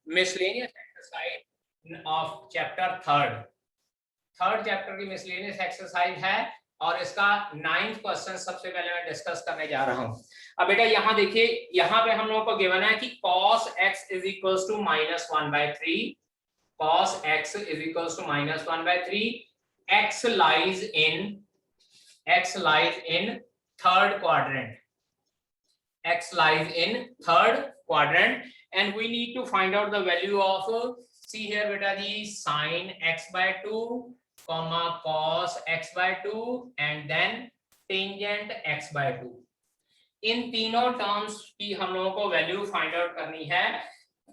Miscellaneous exercise of chapter third chapter की miscellaneous exercise है और इसका 9th क्वेश्चन सबसे पहले मैं डिस्कस करने जा रहा हूं। अब बेटा यहाँ देखिए, यहाँ पे हम लोगों को गिवन है कि cos x is equals to -1/3, cos x is equals to -1/3, x lies in third quadrant, x lies in third quadrant and we need to find out the value of, see here beta ji, sin x/2 comma cos x/2 and then tangent x/2। इन तीनों terms की हम लोगों को value find out करनी है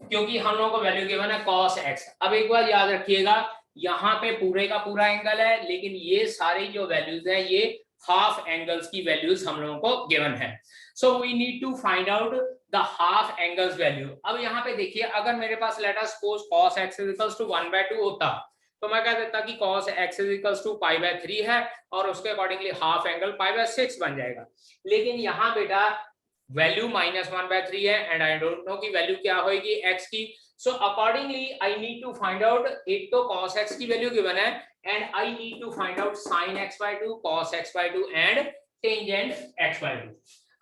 क्योंकि हम लोगों को वैल्यू गिवन है cos x। अब एक बार याद रखिएगा, यहाँ पे पूरे का पूरा एंगल है लेकिन ये सारी जो वैल्यूज हैं ये हाफ एंगल्स की वैल्यूज हम लोगों को गिवन है। So we need to find out the half angles value. अब यहाँ पे देखिए, अगर मेरे पास let us suppose cos x equals to 1/2 होता तो मैं कह देता कि cos x इक्वल्स टू π/3 है और उसके अकॉर्डिंगली हाफ एंगल π/6 बन जाएगा। लेकिन यहाँ बेटा वैल्यू -1/3 है एंड आई डोंट नो कि वैल्यू क्या होगी x की। So accordingly I need to find out, एक तो cos x की वैल्यू गिवन है and I need to find out sin x/2, cos x/2 एंड टेंजेंट x/2।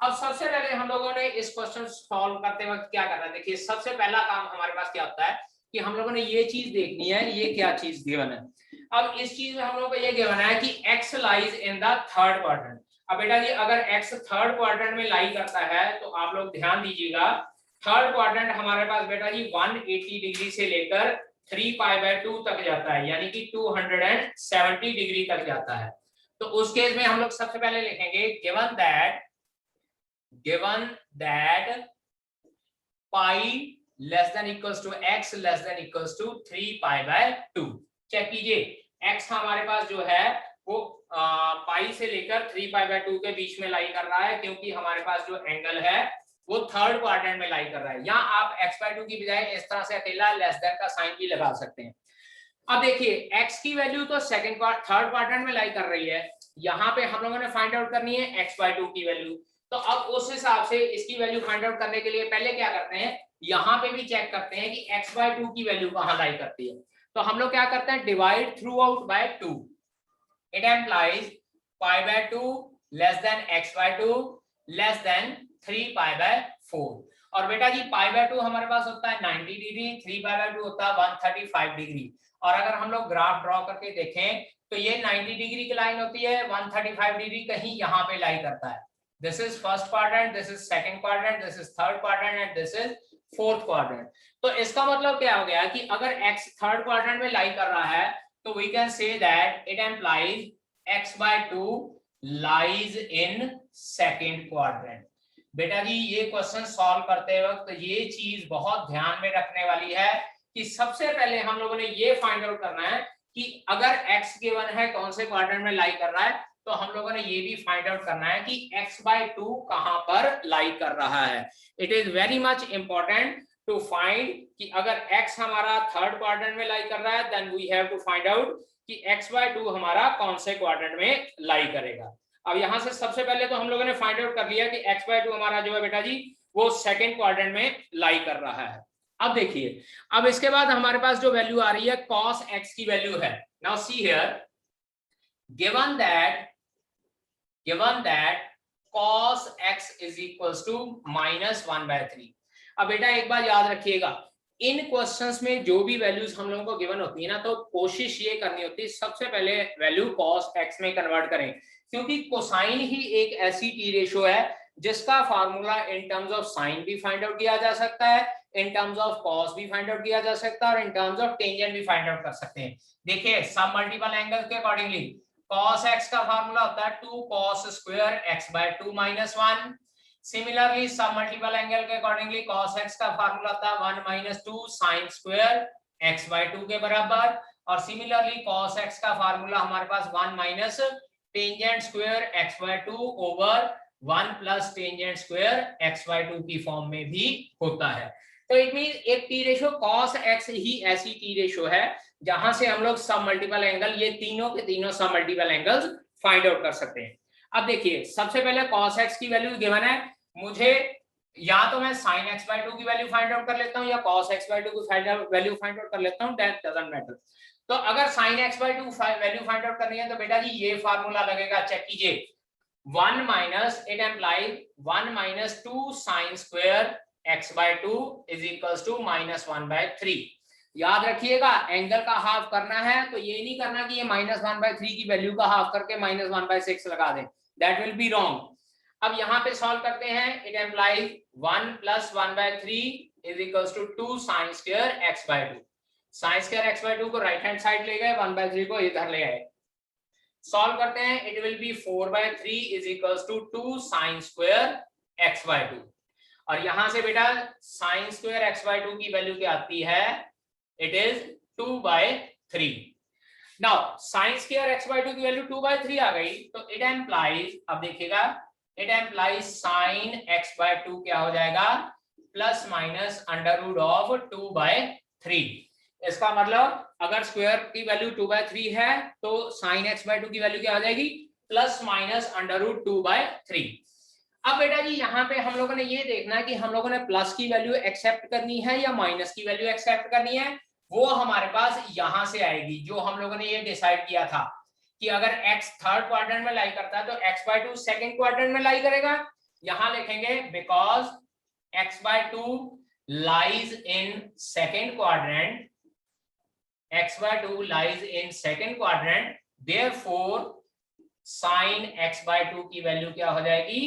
अब सबसे पहले हम लोगों ने इस क्वेश्चन सॉल्व करते वक्त क्या करना है, देखिए सबसे पहला काम हमारे पास क्या होता है कि हम लोगों ने ये चीज देखनी है, ये क्या चीज गिवन है। अब इस चीज में हम लोगों को ये गिवन है कि x lies in the third quadrant. अब बेटा जी अगर x थर्ड क्वाड्रेंट में लाई करता है तो आप लोग ध्यान दीजिएगा, थर्ड क्वाड्रेंट हमारे पास बेटा जी 180 डिग्री से लेकर 3π/2 तक जाता है, यानी कि 270 डिग्री तक जाता है। तो उस केस में हम लोग सबसे पहले लिखेंगे given that pi less than equals to x less than equals to 3π/2। Check कीजिए, x हमारे पास जो है वो पाई से लेकर 3π/2 के बीच में लाई कर रहा है क्योंकि हमारे पास जो एंगल है वो थर्ड क्वाड्रेंट में लाई कर रहा है। यहाँ आप x/2 की बजाय इस तरह से अकेला लेस देन का साइन भी लगा सकते हैं। अब देखिए x की वैल्यू तो थर्ड क्वाड्रेंट में लाई कर रही है, यहाँ पे हम लोगों ने फाइंड आउट करनी है x/2 की वैल्यू। तो अब उस हिसाब से इसकी वैल्यू फाइंड आउट करने के लिए पहले क्या करते हैं, यहाँ पे भी चेक करते हैं कि x/2 की वैल्यू कहाँ लाई करती है। तो हम लोग क्या करते हैं, divide through out by 2, it implies π/2 less than x/2 less than 3π/4। और बेटा जी π/2 हमारे पास होता है 90 डिग्री, 3π/2 होता है 135 डिग्री। और अगर हम लोग ग्राफ ड्रॉ करके देखें तो ये 90 डिग्री की लाइन होती है, 135 डिग्री कहीं यहाँ पे लाई करता है। This is first quadrant, this is second quadrant, this is third quadrant and this is fourth quadrant. तो इसका मतलब क्या हो गया कि अगर x थर्ड क्वाड्रेंट में लाई कर रहा है तो we can say that it implies x/2 lies in second quadrant. बेटा जी ये क्वेश्चन सॉल्व करते वक्त ये चीज बहुत ध्यान में रखने वाली है कि सबसे पहले हम लोगों ने ये फाइंड आउट करना है कि अगर x गिवन है कौन से क्वाड्रेंट में लाई कर रहा है, तो हम लोगों ने ये भी फाइंड आउट करना है कि x/2 कहां पर लाई कर रहा है। It is very much important to find कि अगर x हमारा थर्ड क्वाड्रेंट में लाई कर रहा है then we have to find out कि x/2 हमारा कौन से क्वाड्रेंट में लाई करेगा। अब यहां से सबसे पहले तो हम लोगों ने फाइंड आउट कर लिया कि x/2 हमारा जो है बेटा जी वो सेकंड क्वाड्रेंट में लाई कर रहा है। अब देखिए, अब इसके बाद हमारे पास जो वैल्यू आ रही है cos x की वैल्यू है। Now see here, given that cos x is equals to -1/3। अब बेटा एक बार याद रखिएगा, इन क्वेश्चंस में जो भी वैल्यूज हम लोगों को गिवन होती है ना, तो कोशिश ये करनी होती है सबसे पहले वैल्यू cos x में कन्वर्ट करें, क्योंकि कोसाइन ही एक ऐसी टी रेशो है जिसका formula in terms of sine भी फाइंड आउट किया जा सकता है, इन टर्म्स ऑफ cos भी फाइंड आउट किया जा सकता है और इन टर्म्स ऑफ टेंजेंट भी फाइंड आउट कर सकते हैं। देखिए सब मल्टीपल एंगल के अकॉर्डिंगली cos x का फार्मूला होता है 2 cos स्क्वायर x/2 - 1। सिमिलरली सब मल्टीपल एंगल के अकॉर्डिंगली cos x का फार्मूला होता है 1 - 2 sin स्क्वायर x/2 के बराबर। और सिमिलरली cos x का फार्मूला हमारे पास 1 - tangent square x/2 over 1 + tangent square x/2 की फॉर्म में भी होता है। तो इट मीन एक टी रेशो cos x ही ऐसी टी रेशो है जहां से हम लोग सब मल्टीपल एंगल, ये तीनों के तीनों सब मल्टीपल एंगल्स फाइंड आउट कर सकते हैं। अब देखिए सबसे पहले cos x की वैल्यू गिवन है, मुझे या तो मैं sin x/2 की वैल्यू फाइंड आउट कर लेता हूं या cos x/2 की वैल्यू फाइंड आउट कर लेता हूं, दैट डजंट मैटर। तो अगर sin x/2 value find out करनी है तो बेटा जी ये फार्मूला लगेगा, चेक कीजिए, 1 minus it implies 1 minus 2 sin square x/2 is equals to -1/3। याद रखिएगा एंगल का हाफ करना है तो ये नहीं करना कि ये -1/3 की वैल्यू का हाफ करके -1/6 लगा दें, दैट विल बी रॉन्ग। अब यहाँ पे सॉल्व करते हैं, it implies 1 plus 1/3 is equals to 2 sin square x/2। sin square x/2 को राइट हैंड साइड ले गए, 1/3 को इधर ले आए, सॉल्व करते हैं, it will be 4/3 is equals to 2 sin square x/2। और यहां से बेटा sin स्क्वायर x/2 की वैल्यू क्या आती है, it is 2/3। Now sin square x/2 की वैल्यू 2/3 आ गई तो इट एम्प्लाइज, अब देखिएगा, इट एम्प्लाइज sin x/2 क्या हो जाएगा, plus minus under root of 2/3। इसका मतलब अगर स्क्वायर की वैल्यू 2/3 है तो sin x/2 की वैल्यू क्या आ जाएगी, प्लस माइनस अंडर रूट 2/3। अब बेटा जी यहाँ पे हम लोगों ने ये देखना है कि हम लोगों ने प्लस की वैल्यू एक्सेप्ट करनी है या माइनस की वैल्यू एक्सेप्ट करनी है, वो हमारे पास यहां से आएगी, जो हम लोगों ने ये डिसाइड किया था कि अगर x थर्ड क्वाड्रेंट में लाई करता है तो x/2 सेकंड क्वाड्रेंट में लाई करेगा। यहां लिखेंगे because x/2 lies in second quadrant, x/2 lies in second quadrant, therefore sin x/2 की वैल्यू क्या हो जाएगी,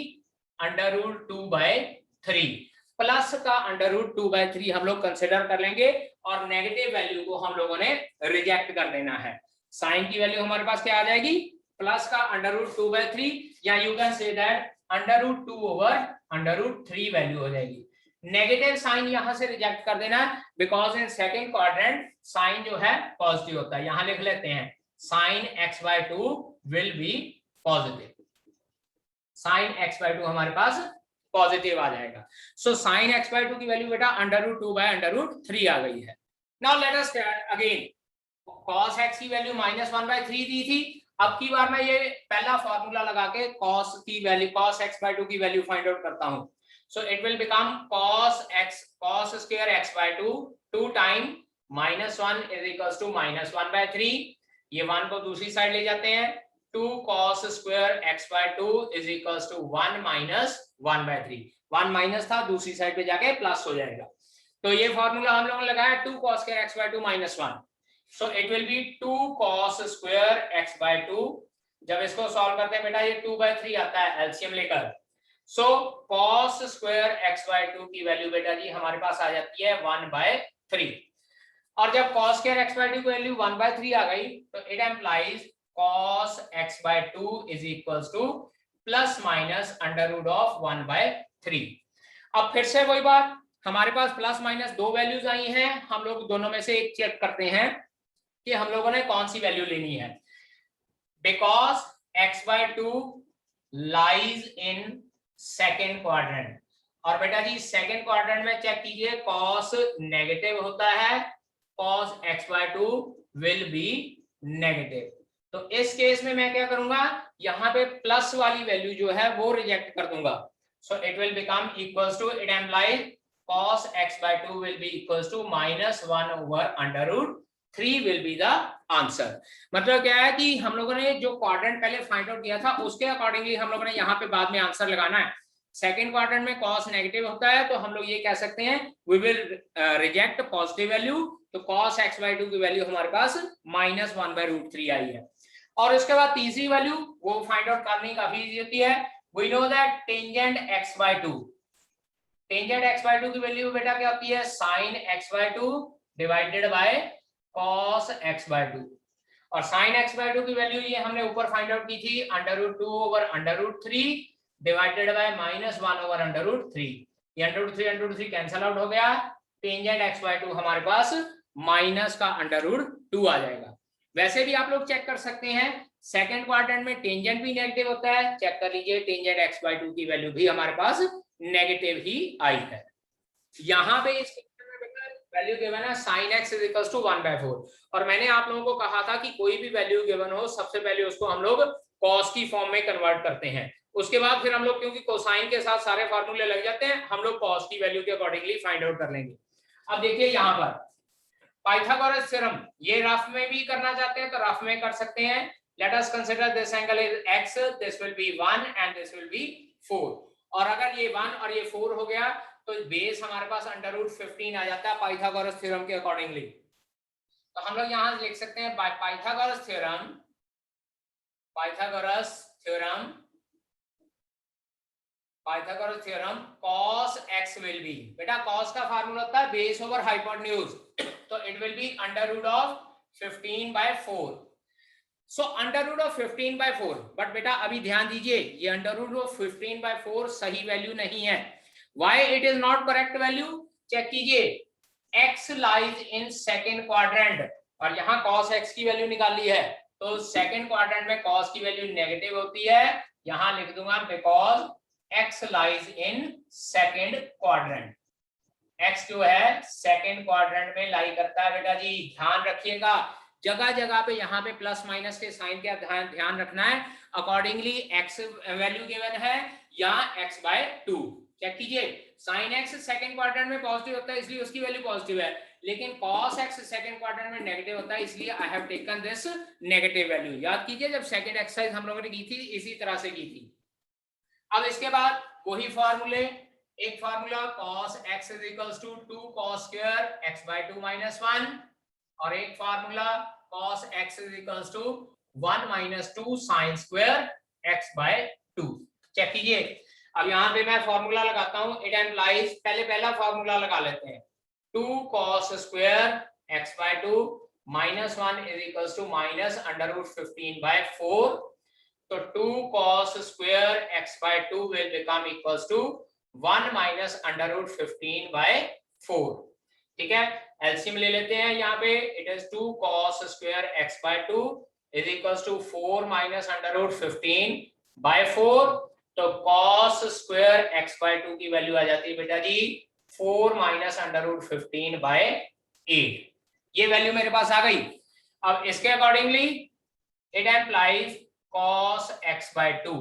अंडर रूट 2/3। प्लस का अंडर रूट 2/3 हम लोग कंसिडर कर लेंगे और नेगेटिव वैल्यू को हम लोगों ने रिजेक्ट कर देना है। साइन की वैल्यू हमारे पास क्या आ जाएगी, प्लस का अंडर रूट 2/3, या you can say that under root 2 over under root 3 value हो जाएगी। नेगेटिव साइन यहां से रिजेक्ट कर देना because in second quadrant sine जो है पॉजिटिव होता है। यहां लिख लेते हैं sin x/2 will B positive, sin x/2 हमारे पास पॉजिटिव आ जाएगा। सो sin x/2 की वैल्यू बेटा अंडर रूट 2/√3 आ गई है। Now let us again, cos x की वैल्यू -1/3 दी थी, अब की बार मैं ये पहला फॉर्मूला लगा के cos की वैल्यू cos x/2 की वैल्यू फाइंड आउट करता हूं। So it will become cos square x/2 2 time -1 is equals to -1/3। ये 1 को दूसरी साइड ले जाते हैं, 2 cos square x/2 is equals to 1 minus 1/3। 1 minus था, दूसरी साइड पे जाके प्लस हो जाएगा। तो ये फॉर्मूला हम लोगों ने लगाया 2 cos square x/2 -1। So it will be 2 cos square x/2। जब इसको सॉल्व करते हैं बेटा ये 2/3 आता है एलसीएम लेकर। सो cos स्क्वायर x/2 की वैल्यू बेटा जी हमारे पास आ जाती है 1/3। और जब cos स्क्वायर x/2 की वैल्यू 1/3 आ गई तो it implies cos x/2 is equals to plus minus under root of 1/3। अब फिर से वही बात, हमारे पास प्लस माइनस दो वैल्यूज आई हैं, हम लोग दोनों में से एक चेक करते हैं कि हम लोगों ने कौन सी वैल्यू लेनी है। Because x/2 lies in second quadrant, और बेटा जी सेकेंड क्वाड्रेंट में चेक कीजिए cos नेगेटिव होता है, cos x/2 will B negative. तो इस केस में मैं क्या करूंगा, यहां पे प्लस वाली वैल्यू जो है वो रिजेक्ट कर दूंगा। So it will become equals to, it implies cos x/2 will be equals to -1 over under root 3 will be the answer। मतलब क्या है कि हम लोगों ने जो क्वाड्रेंट पहले फाइंड आउट किया था उसके अकॉर्डिंगली हम लोगों ने यहाँ पे बाद में आंसर लगाना है। सेकंड क्वाड्रेंट में cos नेगेटिव होता है तो हम लोग ये कह सकते हैं we will reject positive value, तो cos x/2 की वैल्यू हमारे पास -1/√3 आई है। और उसके बाद तीसरी वैल्यू वो फाइंड आउट करनी काफी इजी होती है। we know that tangent x/2, tangent x/2 की वैल्यू बेटा क्या होती है, sin x/2 divided by cos x/2। और sin x/2 की वैल्यू ये हमने ऊपर फाइंड आउट की थी √2 ओवर √3 डिवाइडेड बाय -1 ओवर √3। ये √3 कैंसिल आउट हो गया, टेंजेंट x/2 हमारे पास माइनस का √2 आ जाएगा। वैसे भी आप लोग चेक कर सकते हैं सेकंड क्वाड्रेंट में टेंजेंट भी नेगेटिव होता है, चेक कर लीजिए टेंजेंट x/2 की वैल्यू भी हमारे पास नेगेटिव ही आई है। यहां पे इस वैल्यू गिवन है sin x is equals to 1/4, और मैंने आप लोगों को कहा था कि कोई भी वैल्यू गिवन हो सबसे पहले उसको हम लोग cos की फॉर्म में कन्वर्ट करते हैं। उसके बाद फिर हम लोग क्योंकि कोसाइन के साथ सारे फार्मूले लग जाते हैं, हम लोग कॉस की वैल्यू के अकॉर्डिंगली फाइंड आउट कर लेंगे। अब देखिए यहाँ पर पाइथागोरस थ्योरम, ये रफ में भी करना चाहते हैं तो रफ में कर सकते हैं। Let us consider this angle is x, this will be 1 and this will be 4। और अगर ये 1 और ये 4 हो गया तो बेस हमारे पास √15 आ जाता है पाइथागोरस थ्योरम के अकॉर्डिंगली। तो हम लोग यहां लिख सकते हैं by Pythagoras theorem, Pythagoras theorem, Pythagoras theorem cos x will be, बेटा cos का फार्मूला होता है बेस ओवर हाइपोटेन्यूज, तो it will B √15/4। So √15/4, but बेटा अभी ध्यान दीजिए ये √15/4 सही वैल्यू नहीं है। Why it is not correct value? Check कीजिए, x lies in second quadrant और यहाँ cos x की वैल्यू निकाल ली है, तो सेकंड क्वाड्रेंट में cos की वैल्यू नेगेटिव होती है। यहां लिख दूंगा because x lies in second quadrant, x जो है सेकंड क्वाड्रेंट में लाई करता है। बेटा जी ध्यान रखिएगा, जगह जगह पे यहाँ पे प्लस माइनस के साइन का ध्यान रखना है। अकॉर्डिंगली x वैल्यू गिवन है या x/2। चेक कीजिए, साइन x सेकंड क्वाड्रेंट में पॉजिटिव होता है इसलिए उसकी वैल्यू पॉजिटिव है, लेकिन cos x सेकंड क्वाड्रेंट में नेगेटिव होता है इसलिए I have taken this negative value. याद कीजिए जब सेकंड एक्सरसाइज हम लोगों ने की थी इसी तरह से की थी। अब इसके बाद वही फार्मूले, एक formula cos x = 2 cos square x/2 - 1 और एक formula cos x = 1 - 2 sin square x/2। Check कीजिए, अब यहां पे मैं फार्मूला लगाता हूं, इट एम्प्लाइज, पहला फार्मूला लगा लेते हैं, 2 cos square x/2 - 1 = -√15/4। तो 2 cos square x/2 will become equals to 1 - √15/4। ठीक है, एलसीएम ले लेते हैं। यहाँ पे it is 2 cos square x/2 is equals to 4 - √15/4। तो cos square x/2 की वैल्यू आ जाती है बेटा जी 4 - √15/8। ये वैल्यू मेरे पास आ गई। अब इसके accordingly it implies cos x/2,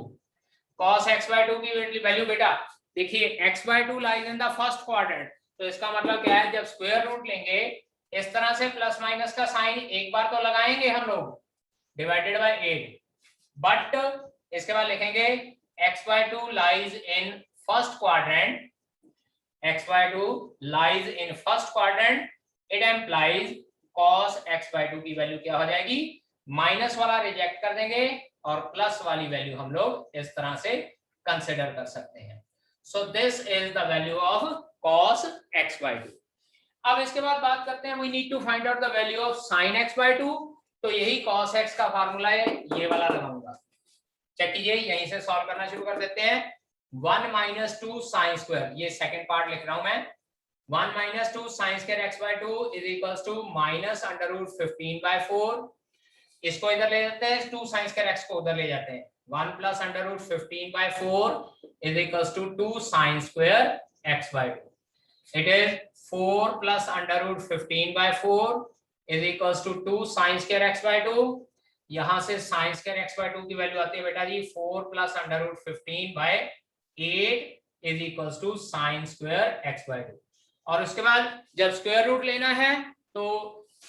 cos x/2 की वैल्यू बेटा देखिए x/2 lies in the first quadrant, तो इसका मतलब क्या है, जब स्क्वायर रूट लेंगे इस तरह से प्लस माइनस का साइन एक बार तो लगाएंगे हम लोग डिवाइडेड बाय 8, बट इसके बाद लिखेंगे x/2 lies in first quadrant, x/2 lies in first quadrant, it implies cos x/2 की वैल्यू क्या हो जाएगी, माइनस वाला रिजेक्ट कर देंगे और प्लस वाली वैल्यू हम लोग इस तरह से कंसिडर कर सकते हैं। So this is the value of cos x/2। अब इसके बाद बात करते हैं, we need to find out the value of sin x/2। तो यही cos x का फार्मूला है, ये वाला लगाऊंगा। चेक कीजिए, यहीं से सॉल्व करना शुरू कर देते हैं। 1 - 2 sin square, ये सेकंड पार्ट लिख रहा हूं मैं, 1 - 2 sin square x/2 is equals to -√15/4। इसको इधर ले जाते हैं, 2 sin square x को उधर ले जाते हैं, 1 + √15/4 is equals to 2 sin square x/2। It is 4 + √15/4 is equals to 2 sin square x/2। यहां से sin square x/2 की वैल्यू आती है बेटा जी 4 + √15/8 is equals to sin square x/2। और उसके बाद जब स्क्वायर रूट लेना है तो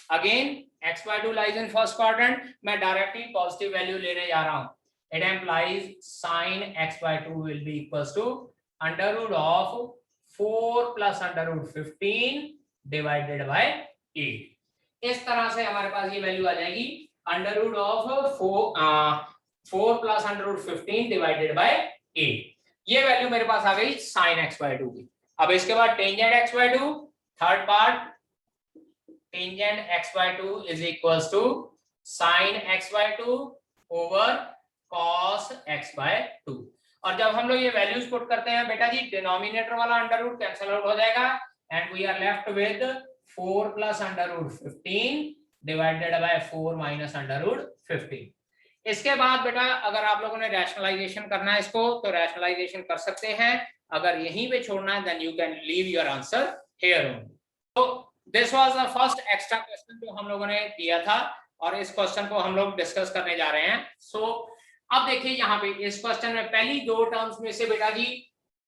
again x/2 lies in first quadrant, मैं डायरेक्टली पॉजिटिव वैल्यू लेने जा रहा हूं। It implies sin x/2 will be equals to √4 + √15 divided by 8। इस तरह से हमारे पास ये वैल्यू आ जाएगी √4 + √15 डिवाइडेड बाय 8। ये वैल्यू मेरे पास आ गई sin x/2 की। अब इसके बाद tangent x/2, third part, tangent x/2 is equals to sin x/2 over cos x/2। और जब हम लोग ये वैल्यूज पुट करते हैं बेटा जी डिनोमिनेटर वाला अंडर रूट कैंसिल आउट हो जाएगा and we are left with 4 + √15 divided by 4 - √15। इसके बाद बेटा अगर आप लोगों ने रैशनलाइजेशन करना है इसको तो रैशनलाइजेशन कर सकते हैं, अगर यहीं पे छोड़ना है then you can leave your answer here only. तो this was the first extra question जो हम लोगों ने दिया था और इस क्वेश्चन को हम लोग डिस्कस करने जा रहे हैं। सो अब देखिए यहाँ पे इस क्वेश्चन में पहली दो टर्म्स में से बेटा जी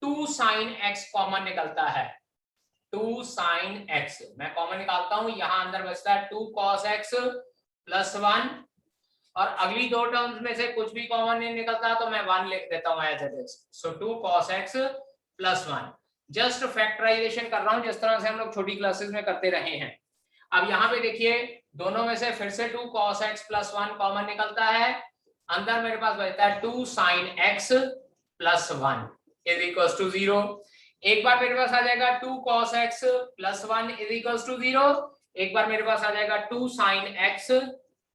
2 sin x कॉमन निकलता है। 2 sin x मैं कॉमन निकालता हूं, यहां अंदर बचता है 2 cos x प्लस 1, और अगली दो टर्म्स में से कुछ भी कॉमन नहीं निकलता तो मैं 1 लिख देता हूं as it is. So 2 cos x plus 1, just factorization कर रहा हूं जिस तरह से हम लोग छोटी क्लासेस में करते रहे हैं। अब यहाँ पे देखिए दोनों में से फिर से 2 cos x प्लस 1 कॉमन निकलता है, अंदर मेरे पास बचता है 2 sin x plus 1 is equal to 0। एक बार मेरे पास आ जाएगा 2 cos x plus 1 is equal to 0, एक बार मेरे पास आ जाएगा 2 sin x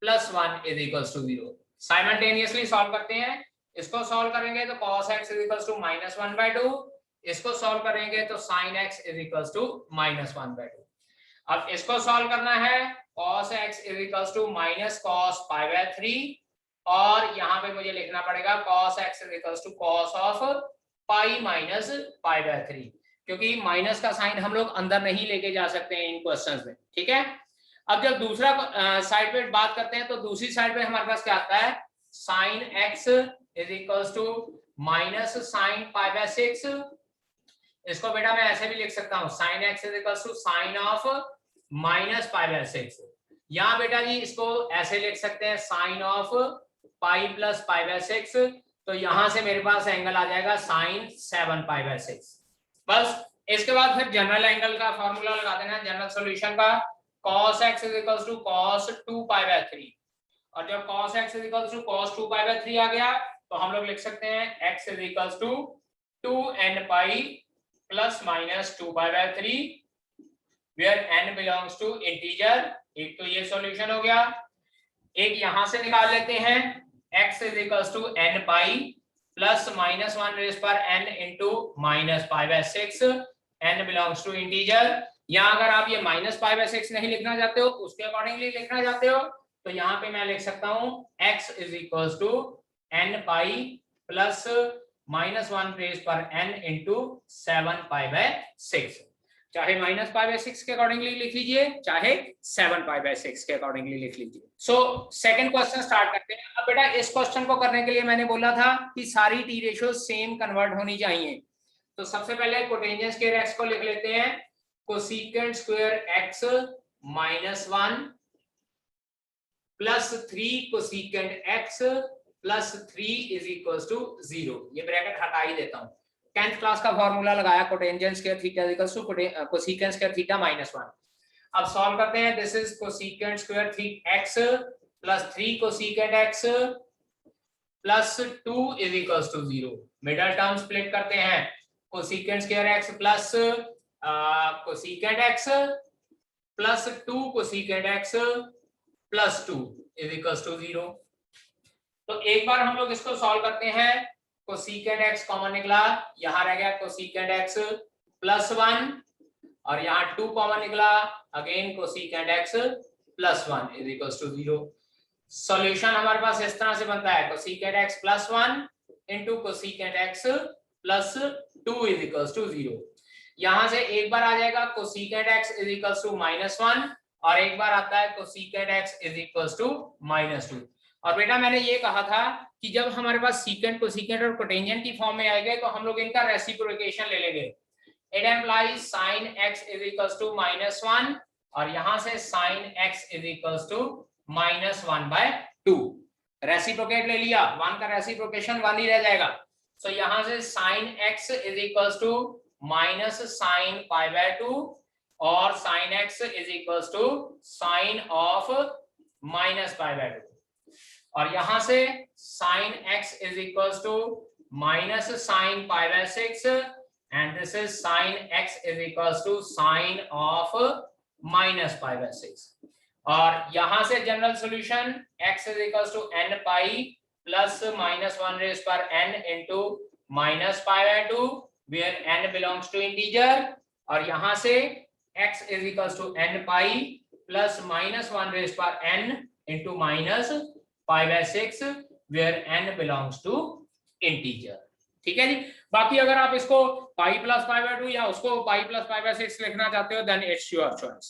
plus 1 is equal to 0। Simultaneously solve करते हैं, इसको सॉल्व करेंगे तो cos x is equal to -1/2, इसको सॉल्व करेंगे तो sin x is equal to -1/2। अब इसको सॉल्व करना है, cos x is equal to minus cos π/3, और यहाँ पे मुझे लिखना पड़ेगा cos x is equal to cos of pi minus π/3, क्योंकि माइनस का साइन हम लोग अंदर नहीं लेके जा सकते हैं इन क्वेश्चंस में, ठीक है। अब जब दूसरा साइड पे बात करते हैं तो दूसरी साइड पे हमारे पास क्या आता है, sin x is equal to minus sin π/6। इसको बेटा मैं ऐसे भी लिख सकता हूँ, sin x is equal to sine of minus π/6। यहाँ बेटा जी इसको ऐसे लिख सकते हैं साइन ऑफ पाई प्लस π/6, तो यहां से मेरे पास एंगल आ जाएगा sin 7 π/6। बस इसके बाद फिर जनरल एंगल का फॉर्मूला लगा देना है जनरल सॉल्यूशन का, cos x is equal to cos 2 π/3, और जब cos x is equal to cos 2 π/3 आ गया तो हम लोग लिख सकते हैं x is equal to 2n pi plus minus 2 π/3 where n belongs to integer. एक तो ये सॉल्यूशन हो गया, एक यहां से निकाल लेते हैं, x is equal to n pi plus minus 1 raise पर n into minus π/6, n belongs to integer. यहाँ अगर आप ये माइनस π/6 नहीं लिखना चाहते हो, उसके अकॉर्डिंगली लिखना चाहते हो, तो यहाँ पे मैं लिख सकता हूँ x is equal to n pi plus minus 1 raise पर n इंटू 7 π/6। चाहे माइनस π/6 के अकॉर्डिंगली लिख लीजिए, चाहे 7 π/6 के अकॉर्डिंगली लिख लीजिए। सो सेकंड क्वेश्चन स्टार्ट करते हैं। अब बेटा इस क्वेश्चन को करने के लिए मैंने बोला था कि सारी टी रेशियो सेम कन्वर्ट होनी चाहिए, तो सबसे पहले कोटेंजेंट स्क्वायर x को लिख लेते हैं, cosecant square x minus 1 plus 3 cosecant x plus 3 is equal to 0। ये ब्रैकेट हटा ही देता हूं, 10th क्लास का फॉर्मूला लगाया, cotangent square theta is equal to cosecant square theta minus 1। अब सॉल्व करते हैं, this is cosecant square x plus 3 cosecant x plus 2 is equal to 0। Middle term split करते हैं, cosecant square x plus cosecant x plus 2 cosecant x plus 2 is equal to 0। तो एक बार हम लोग इसको सॉल्व करते हैं, कोसेकेंट x कॉमन निकला, यहाँ रह गया कोसेकेंट x प्लस 1, और यहाँ 2 कॉमन निकला, again cosecant x plus 1 is equal to 0। Solution हमारे पास इस तरह से बनता है, cosecant x plus 1 into cosecant x plus 2 is equal to 0। यहाँ से एक बार आ जाएगा cosecant x is equal to -1, और एक बार आता है cosecant x is equal to -2। और बेटा मैंने ये कहा था कि जब हमारे पास सीकेंट कोसेकेंट और कोटेंजेंट की फॉर्म में आएंगे तो हम लोग इनका रेसिप्रोकेशन ले लेंगे। It implies sin x is equal to -1, और यहां से sin x is equal to -1/2। Reciprocate ले लिया, 1 का रेसिप्रोकेशन 1 ही रह जाएगा। सो यहां से sin x is equal to minus sin π/2, और sin x is equal to sin of minus π/2, और यहां से sin x is equal to minus sin π/6, and this is sin x is equal to sin of minus π/6। और यहां से general solution x is equal to n pi plus -1 raise पर n into minus π/2 where n belongs to integer, और यहां से x is equal to n pi plus -1 raise पर n into minus π/6 where n belongs to integer. ठीक है जी। बाकी अगर आप इसको पाई प्लस π/2 या उसको पाई प्लस π/6 लिखना चाहते हो, देन इट्स योर चॉइस।